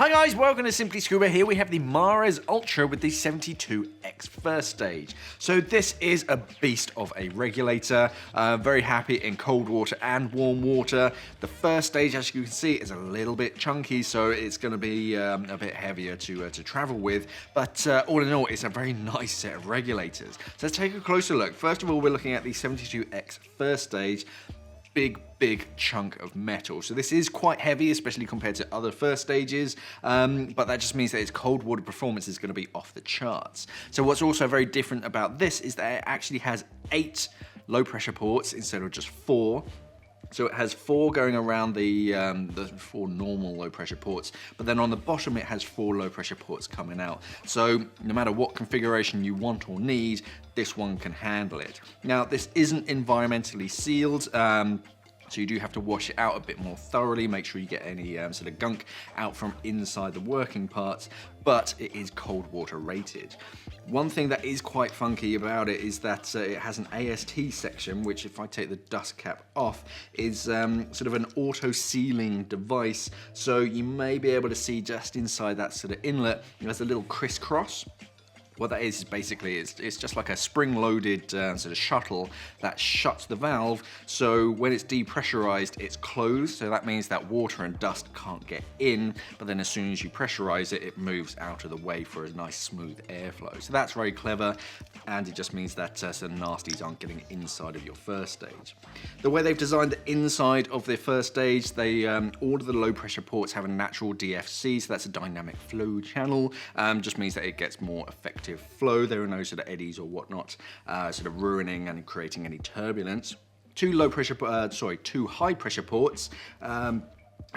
Hi guys, welcome to Simply Scuba. Here we have the Mars Ultra with the 72X first stage. So this is a beast of a regulator, very happy in cold water and warm water. The first stage, as you can see, is a little bit chunky, so it's going to be a bit heavier to travel with, but all in all, it's a very nice set of regulators. So let's take a closer look. First of all, we're looking at the 72X first stage. Big chunk of metal. So this is quite heavy, especially compared to other first stages, but that just means that its cold water performance is going to be off the charts. So what's also very different about this is that it actually has 8 low pressure ports instead of just 4. So it has 4 going around the 4 normal low pressure ports, but then on the bottom it has 4 low pressure ports coming out. So no matter what configuration you want or need, this one can handle it. Now this isn't environmentally sealed, so you do have to wash it out a bit more thoroughly, make sure you get any sort of gunk out from inside the working parts, but it is cold water rated. One thing that is quite funky about it is that it has an AST section, which if I take the dust cap off, is sort of an auto sealing device. So you may be able to see just inside that sort of inlet, there's a little crisscross. What that is basically, it's just like a spring-loaded sort of shuttle that shuts the valve, so when it's depressurized, it's closed, so that means that water and dust can't get in, but then as soon as you pressurize it, it moves out of the way for a nice smooth airflow. So that's very clever, and it just means that some nasties aren't getting inside of your first stage. The way they've designed the inside of their first stage, they all of the low pressure ports have a natural DFC, so that's a dynamic flow channel, just means that it gets more effective flow. There are no sort of eddies or whatnot sort of ruining and creating any turbulence. 2 high pressure ports, and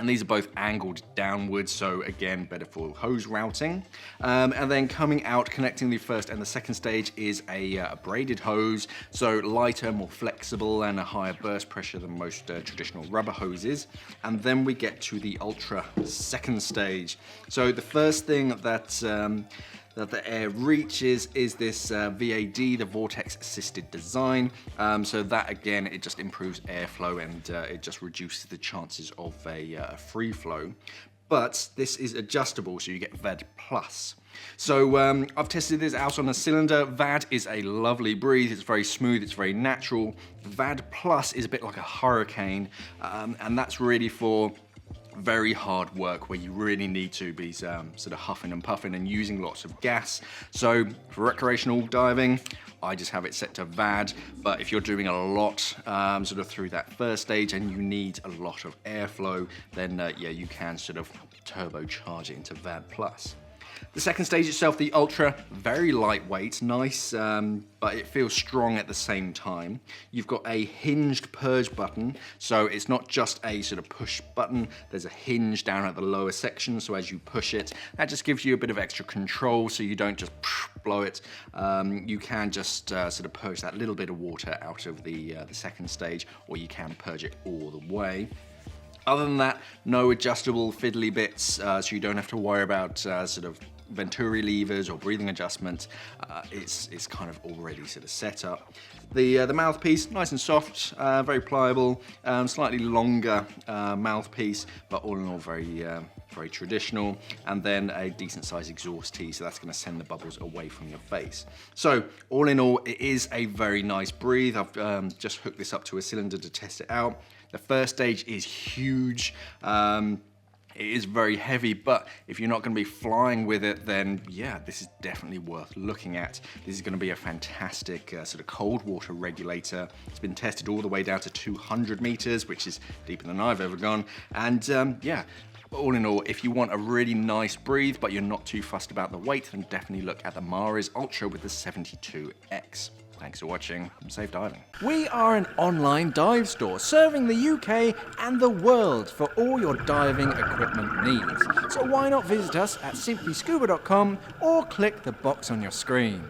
these are both angled downwards, so again, better for hose routing. And then coming out, connecting the first and the second stage is a braided hose, so lighter, more flexible, and a higher burst pressure than most traditional rubber hoses. And then we get to the Ultra second stage. So the first thing that the air reaches is this VAD, the vortex assisted design. So that again, it just improves airflow and it just reduces the chances of a free flow. But this is adjustable, so you get VAD Plus. So I've tested this out on a cylinder. VAD is a lovely breeze, it's very smooth, it's very natural. VAD Plus is a bit like a hurricane, and that's really for very hard work where you really need to be sort of huffing and puffing and using lots of gas. So for recreational diving, I just have it set to VAD, but if you're doing a lot sort of through that first stage and you need a lot of airflow, then yeah, you can sort of turbocharge it into VAD Plus. The second stage itself, the Ultra, very lightweight, nice, but it feels strong at the same time. You've got a hinged purge button, so it's not just a sort of push button, there's a hinge down at the lower section, so as you push it, that just gives you a bit of extra control, so you don't just blow it. You can just sort of purge that little bit of water out of the second stage, or you can purge it all the way. Other than that, no adjustable fiddly bits, so you don't have to worry about sort of venturi levers or breathing adjustment. It's kind of already sort of set up. The mouthpiece, nice and soft, very pliable, slightly longer mouthpiece, but all in all very traditional, and then a decent sized exhaust tee, so that's going to send the bubbles away from your face. So all in all, it is a very nice breathe. I've just hooked this up to a cylinder to test it out. The first stage is huge. It is very heavy, but if you're not going to be flying with it, then yeah, this is definitely worth looking at. This is going to be a fantastic sort of cold water regulator. It's been tested all the way down to 200 meters, which is deeper than I've ever gone. And yeah, all in all, if you want a really nice breathe, but you're not too fussed about the weight, then definitely look at the Mars Ultra with the 72X. Thanks for watching, and safe diving. We are an online dive store serving the UK and the world for all your diving equipment needs. So why not visit us at simplyscuba.com or click the box on your screen.